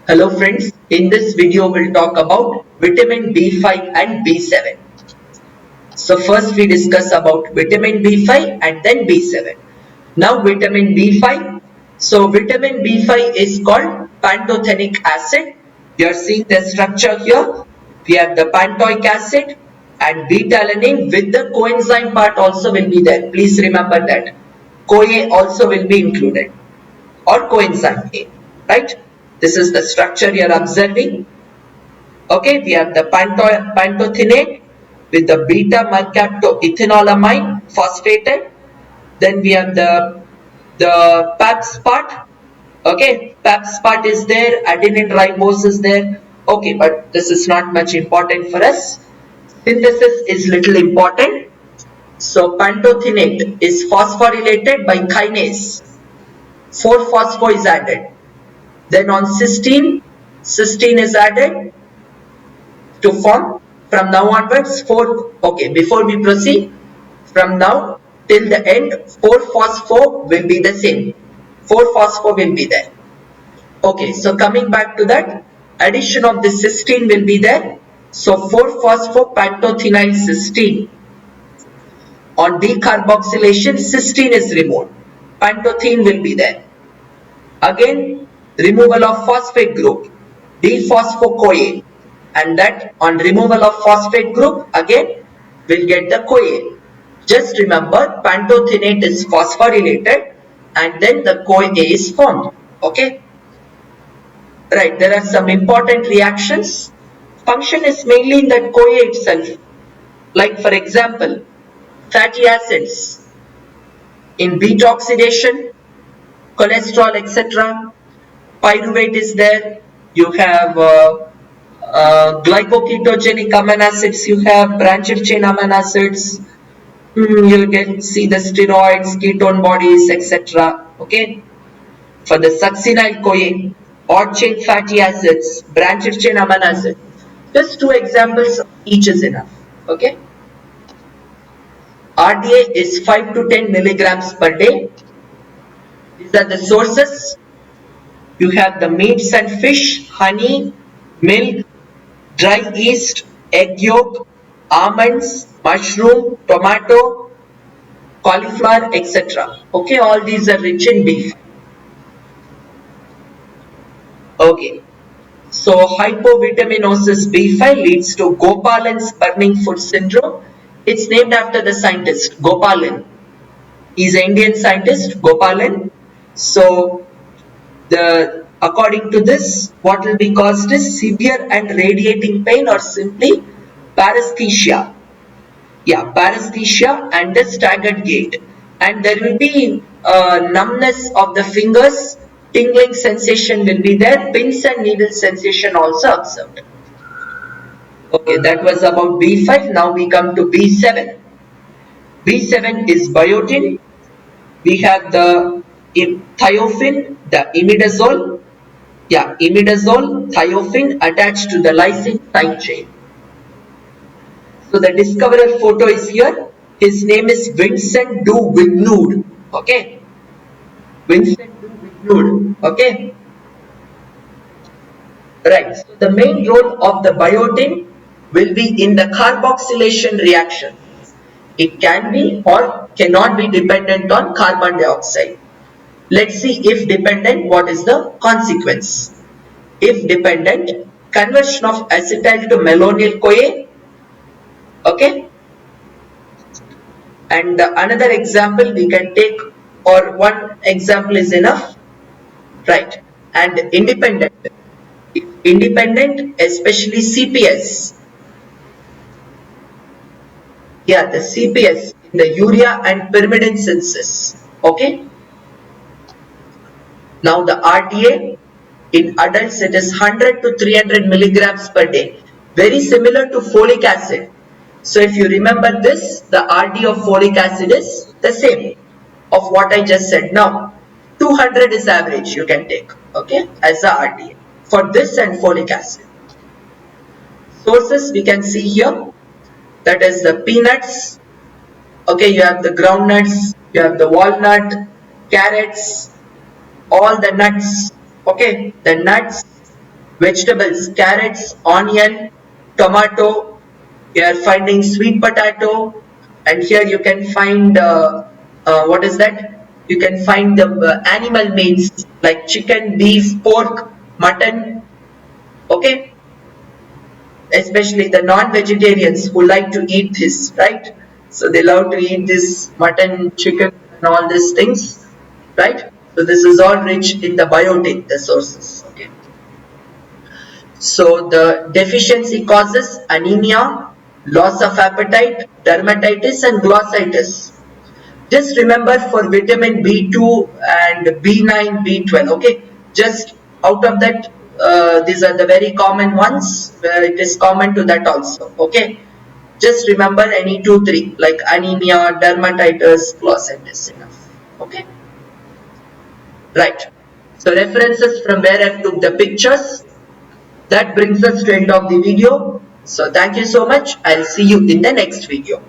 Hello friends, in this video we'll talk about vitamin B5 and B7. So first we discuss about vitamin B5 and then B7. Now vitamin B5. So vitamin B5 is called pantothenic acid. You are seeing the structure here. We have the pantoic acid and beta-alanine with the coenzyme part also will be there. Please remember that. CoA also will be included or coenzyme A, right? This is the structure you are observing. Okay, we have the pantothenate with the beta mercaptoethanolamine phosphated. Then we have the PAPS part. Okay, PAPS part is there, adenine ribose is there. Okay, but this is not much important for us. Synthesis is little important. So pantothenate is phosphorylated by kinase. 4-phospho is added. Then on cysteine is added to form from now onwards 4. Okay, before we proceed, from now till the end 4-phospho will be the same. 4-phospho will be there. Okay, so coming back to that, addition of the cysteine will be there. So 4-phosphopantothenyl cysteine. On decarboxylation, cysteine is removed. Pantothene will be there. Again, removal of phosphate group, D-phospho-CoA, and that on removal of phosphate group, again we'll get the CoA. Just remember, pantothenate is phosphorylated and then the CoA is formed. Okay, right, there are some important reactions. Function is mainly in that CoA itself. Like for example, fatty acids in beta oxidation, cholesterol, etc. Pyruvate is there. You have glycoketogenic amino acids. You have branched chain amino acids. You can see the steroids, ketone bodies, etc. Okay. For the succinyl CoA, odd chain fatty acids, branched chain amino acids. Just two examples. Each is enough. Okay. RDA is 5 to 10 milligrams per day. These are the sources. You have the meats and fish, honey, milk, dry yeast, egg yolk, almonds, mushroom, tomato, cauliflower, etc. Okay, all these are rich in B5. Okay, so hypovitaminosis B5 leads to Gopalan's burning food syndrome. It's named after the scientist Gopalan. He's an Indian scientist, Gopalan. So according to this, what will be caused is severe and radiating pain or simply paresthesia. Yeah, paresthesia and a staggered gait. And there will be numbness of the fingers, tingling sensation will be there, pins and needle sensation also observed. Okay, that was about B5. Now we come to B7. B7 is biotin. We have the thiophene, the imidazole. Yeah, imidazole, thiophene attached to the lysine side chain. So the discoverer photo is here. His name is Vincent du Vignoud. Okay, Vincent du Vignoud. Okay, right. So the main role of the biotin will be in the carboxylation reaction. It can be or cannot be dependent on carbon dioxide. Let's see if dependent, what is the consequence. If dependent, conversion of acetyl to malonyl CoA. Okay. And another example we can take, or one example is enough. Right. And independent. Independent, especially CPS. Yeah, the CPS in the urea and pyrimidine synthesis. Okay. Now the RDA in adults, it is 100 to 300 milligrams per day. Very similar to folic acid. So if you remember this, the RD of folic acid is the same of what I just said. Now 200 is average you can take, okay, as the RDA for this and folic acid. Sources we can see here, that is the peanuts. Okay, you have the groundnuts, you have the walnut, carrots, all the nuts. Okay, the nuts, vegetables, carrots, onion, tomato. You are finding sweet potato, and here you can find what is that? You can find the animal meats like chicken, beef, pork, mutton. Okay, especially the non-vegetarians who like to eat this, right? So they love to eat this mutton, chicken, and all these things, right? So this is all rich in the biotin, the sources. Okay. So the deficiency causes anemia, loss of appetite, dermatitis, and glossitis. Just remember for vitamin B2 and B9, B12. Okay, just out of that, these are the very common ones. It is common to that also. Okay, just remember any 2, 3 like anemia, dermatitis, glossitis. Enough. Okay, right. So references from where I took the pictures. That brings us to the end of the video. So thank you so much. I'll see you in the next video.